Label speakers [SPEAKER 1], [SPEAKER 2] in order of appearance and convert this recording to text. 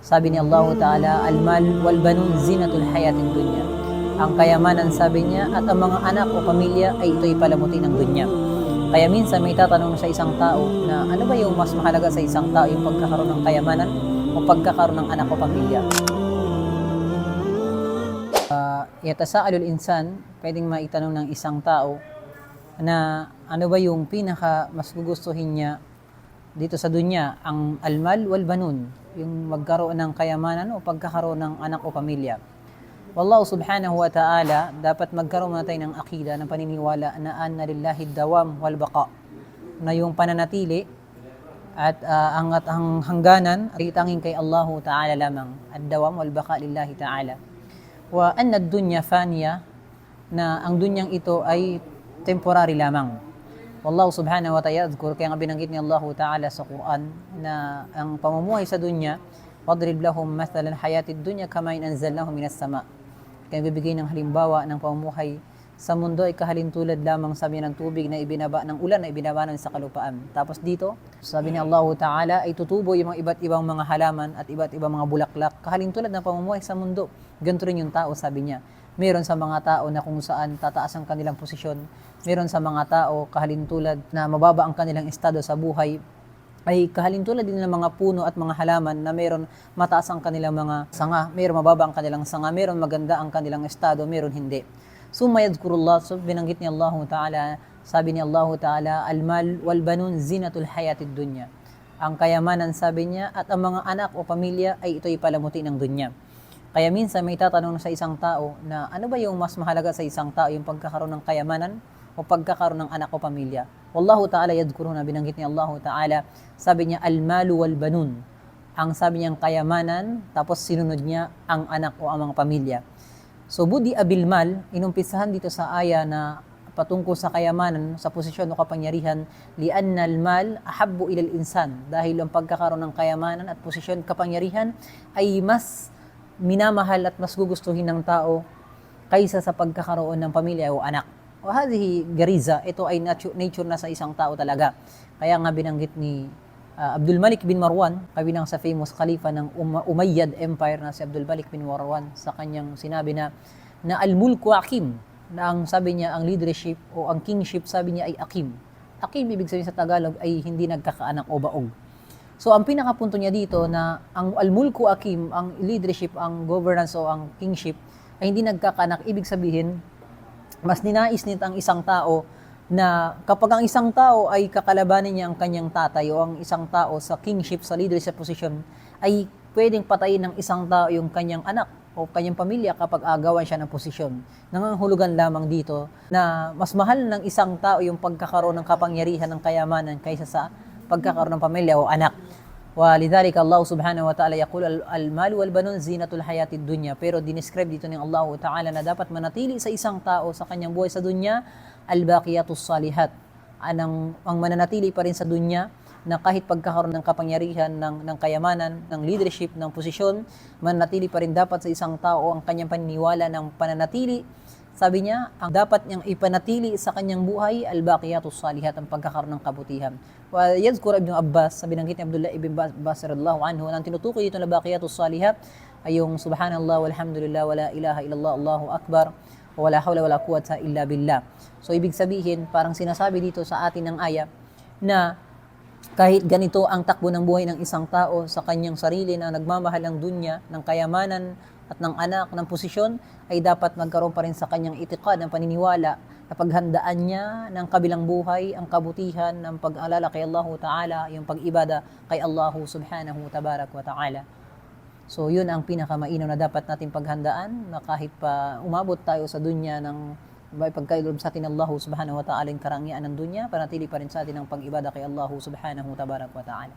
[SPEAKER 1] Sabi ni Allah Ta'ala, al-mal wal banun zinatul hayatid dunya. Ang kayamanan, sabi niya, at ang mga anak o pamilya ay ito'y palamuti ng dunya. Kaya minsan may tatanong sa isang tao na ano ba yung mas mahalaga sa isang tao, yung pagkakaroon ng kayamanan o pagkakaroon ng anak o pamilya. Yatasaalul insan, pwedeng maitanong ng isang tao na ano ba yung pinaka mas gugustuhin niya dito sa dunya, ang almal wal banun, yung magkaroon ng kayamanan o pagkakaroon ng anak o pamilya. Wallahu subhanahu wa ta'ala, dapat magkaroon natin ng akida, ng paniniwala na anna lillahi dawam wal baqa, na yung pananatili at ang hangganan ay tanging kay Allah Ta'ala lamang. Ad-dawam wal baqa lillahi ta'ala. Wa anna ad-dunya faniya, na ang dunyang ito ay temporary lamang. Wallahu subhanahu wa ta'ala yadhkur, kaya nga binanggit ni Allah Ta'ala sa Quran na ang pamumuhay sa dunya, wadrib lahum mathalan hayatid dunya kama in anzalnahu minas sama. Kaya bibigay ng halimbawa ng pamumuhay sa mundo ay kahalintulad lamang sabi ng tubig na ibinaba ng ulan na ibinaba sa kalupaan. Tapos dito, sabi ni Allah Ta'ala ay tutubo yung mga iba't ibang mga halaman at iba't ibang mga bulaklak. Kahalintulad ng pamumuhay sa mundo. Ganito rin yung tao, sabi niya. Meron sa mga tao na kung saan tataas ang kanilang posisyon. Meron sa mga tao kahalintulad na mababa ang kanilang estado sa buhay, ay kahalintulad din ng mga puno at mga halaman na meron mataas ang kanilang mga sanga, meron mababa ang kanilang sanga, meron maganda ang kanilang estado, meron hindi. Summa yadhkurullah, so binanggit ni Allah Ta'ala, sabi ni Allah Ta'ala, al-mal wal banun zinatul hayatid dunya. Ang kayamanan, sabi niya, at ang mga anak o pamilya ay ito'y palamuti ng dunya. Kaya minsan may tatanong sa isang tao na ano ba yung mas mahalaga sa isang tao, yung pagkakaroon ng kayamanan o pagkakaroon ng anak o pamilya. Wallahu Ta'ala yadhkuruna, binanggit ni Allah Ta'ala, sabi niya al-malu wal banun. Ang sabi niyang kayamanan, tapos sinunod niya ang anak o ang mga pamilya. So budi abil mal, inumpisahan dito sa aya na patungkol sa kayamanan, sa posisyon o kapangyarihan, lianna al-mal ahabbu ila al-insan, dahil ang pagkakaroon ng kayamanan at posisyon, kapangyarihan ay mas minamahal at mas gugustuhin ng tao kaysa sa pagkakaroon ng pamilya o anak. O hadhihi gariza, ito ay nature na sa isang tao talaga. Kaya nga binanggit ni Abdul Malik bin Marwan, kabilang sa famous khalifa ng Umayyad Empire na si Abdul Malik bin Marwan, sa kanyang sinabi na al-mulku akim, na ang sabi niya, ang leadership o ang kingship, sabi niya ay akim. Akim, ibig sabihin sa Tagalog ay hindi nagkakaanak o baog. So ang pinakapunto niya dito na ang al-mulku akim, ang leadership, ang governance o ang kingship ay hindi nagkakaanak, ibig sabihin mas ninais nito ang isang tao na kapag ang isang tao ay kakalabanin niya ang kanyang tatay o ang isang tao sa kingship, sa leadership position, ay pwedeng patayin ng isang tao yung kanyang anak o kanyang pamilya kapag agawan siya ng posisyon. Nangangahulugan lamang dito na mas mahal ng isang tao yung pagkakaroon ng kapangyarihan ng kayamanan kaysa sa pagkakaroon ng pamilya o anak. ولذلك Allah subhanahu wa ta'ala yaqul al-mal wal banun zinatul hayatid dunya. Pero dinescribe dito ng Allah Ta'ala na dapat manatili sa isang tao sa kanyang buhay sa dunya al-baqiyatus salihat. Ang mananatili pa rin sa dunya na kahit pagkakaroon ng kapangyarihan, ng kayamanan, ng leadership, ng posisyon, mananatili pa rin dapat sa isang tao ang kanyang paniniwala ng pananatili. Sabi niya, ang dapat niyang ipanatili sa kanyang buhay, al-baqiyatus salihat, ang pagkakaroon ng kabutihan. Wa yadhkur Ibn Abbas, binanggit ni Abdullah ibn Abbas radhiyallahu anhu, nang tinutukoy dito na baqiyatus salihat ay yung subhanallah walhamdulillah wala ilaha illallah Allahu akbar wala hawla wala quwwata illa billah. So ibig sabihin, parang sinasabi dito sa atin ng aya na kahit ganito ang takbo ng buhay ng isang tao sa kanyang sarili na nagmamahal ng dunya, ng kayamanan at ng anak, ng posisyon, ay dapat magkaroon pa rin sa kanyang itiqad, ng paniniwala na paghandaan niya ng kabilang buhay, ang kabutihan ng pag-alala kay Allah Ta'ala, yung pag-ibada kay Allah subhanahu tabarak wa ta'ala. So yun ang pinakamainaw na dapat natin paghandaan, na kahit pa umabot tayo sa dunya ng may pagkailob sa atin Allah subhanahu wa ta'ala yung karangyaan ng dunya, panatili pa rin sa atin ang pag-ibada kay Allah subhanahu tabarak wa ta'ala.